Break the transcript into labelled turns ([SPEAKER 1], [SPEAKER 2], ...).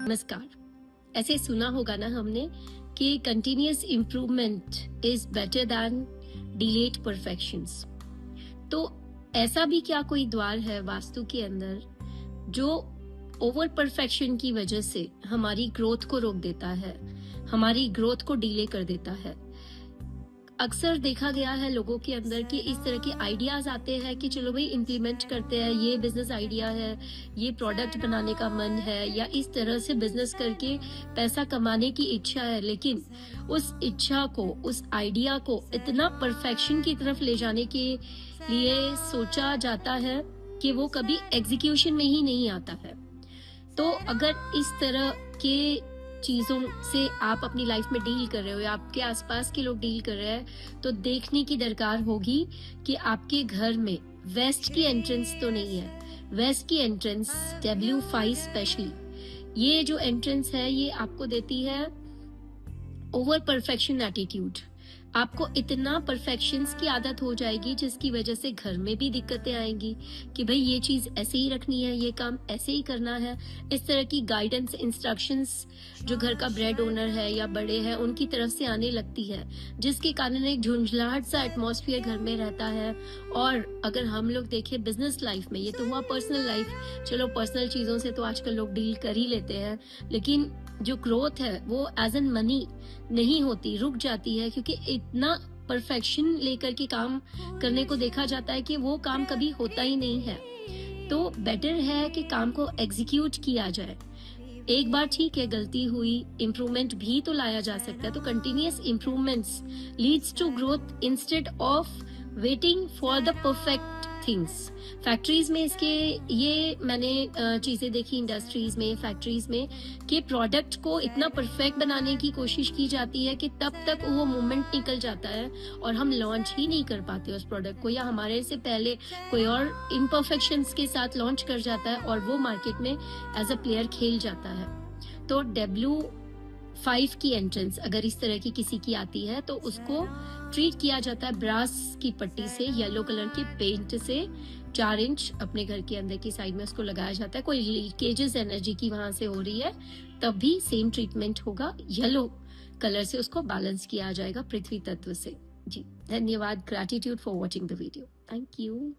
[SPEAKER 1] नमस्कार। ऐसे सुना होगा ना हमने कि continuous improvement is better than delayed perfections. तो ऐसा भी क्या कोई द्वार है वास्तु के अंदर जो ओवर परफेक्शन की वजह से हमारी ग्रोथ को रोक देता है, हमारी ग्रोथ को डिले कर देता है? अक्सर देखा गया है लोगों के अंदर कि इस तरह के आइडियाज आते हैं कि चलो भाई इम्प्लीमेंट करते हैं, ये बिजनेस आइडिया है, ये प्रोडक्ट बनाने का मन है, या इस तरह से बिजनेस करके पैसा कमाने की इच्छा है, लेकिन उस इच्छा को, उस आइडिया को इतना परफेक्शन की तरफ ले जाने के लिए सोचा जाता है कि वो कभी एग्जीक्यूशन में ही नहीं आता है। तो अगर इस तरह के चीजों से आप अपनी लाइफ में डील कर रहे हो या आपके आसपास के लोग डील कर रहे हैं, तो देखने की दरकार होगी कि आपके घर में वेस्ट की एंट्रेंस तो नहीं है। वेस्ट की एंट्रेंस W5 स्पेशली, ये जो एंट्रेंस है ये आपको देती है ओवर परफेक्शन एटीट्यूड। आपको इतना परफेक्शंस की आदत हो जाएगी जिसकी वजह से घर में भी दिक्कतें आएंगी कि भाई ये चीज ऐसे ही रखनी है, ये काम ऐसे ही करना है। इस तरह की गाइडेंस, इंस्ट्रक्शंस जो घर का ब्रेड ओनर है या बड़े हैं उनकी तरफ से आने लगती है, जिसके कारण एक झुंझलाहट सा एटमॉस्फेयर घर में रहता है। और अगर हम लोग देखें बिजनेस लाइफ में, ये तो हुआ पर्सनल लाइफ, चलो पर्सनल चीजों से तो आजकल लोग डील कर ही लेते हैं, लेकिन जो ग्रोथ है वो एज एन मनी नहीं होती, रुक जाती है, क्योंकि इतना परफेक्शन लेकर के काम करने को देखा जाता है कि वो काम कभी होता ही नहीं है। तो बेटर है कि काम को एग्जीक्यूट किया जाए। एक बार ठीक है, गलती हुई, इम्प्रूवमेंट भी तो लाया जा सकता है। तो continuous improvements leads to growth instead of waiting for the perfect things. Factories में इसके ये मैंने चीजें देखी, इंडस्ट्रीज में, फैक्ट्रीज में, कि प्रोडक्ट को इतना परफेक्ट बनाने की कोशिश की जाती है कि तब तक वो मोमेंट निकल जाता है और हम लॉन्च ही नहीं कर पाते उस प्रोडक्ट को, या हमारे से पहले कोई और इम्परफेक्शंस के साथ लॉन्च कर जाता है और वो मार्केट में एज अ प्लेयर खेल जाता है। तो W5 की एंट्रेंस अगर इस तरह की किसी की आती है तो उसको ट्रीट किया जाता है ब्रास की पट्टी से, येलो कलर के पेंट से 4 इंच अपने घर के अंदर की साइड में उसको लगाया जाता है। कोई लीकेजेस एनर्जी की वहां से हो रही है तब भी सेम ट्रीटमेंट होगा, येलो कलर से उसको बैलेंस किया जाएगा पृथ्वी तत्व से। जी धन्यवाद। Gratitude for watching the video. Thank you.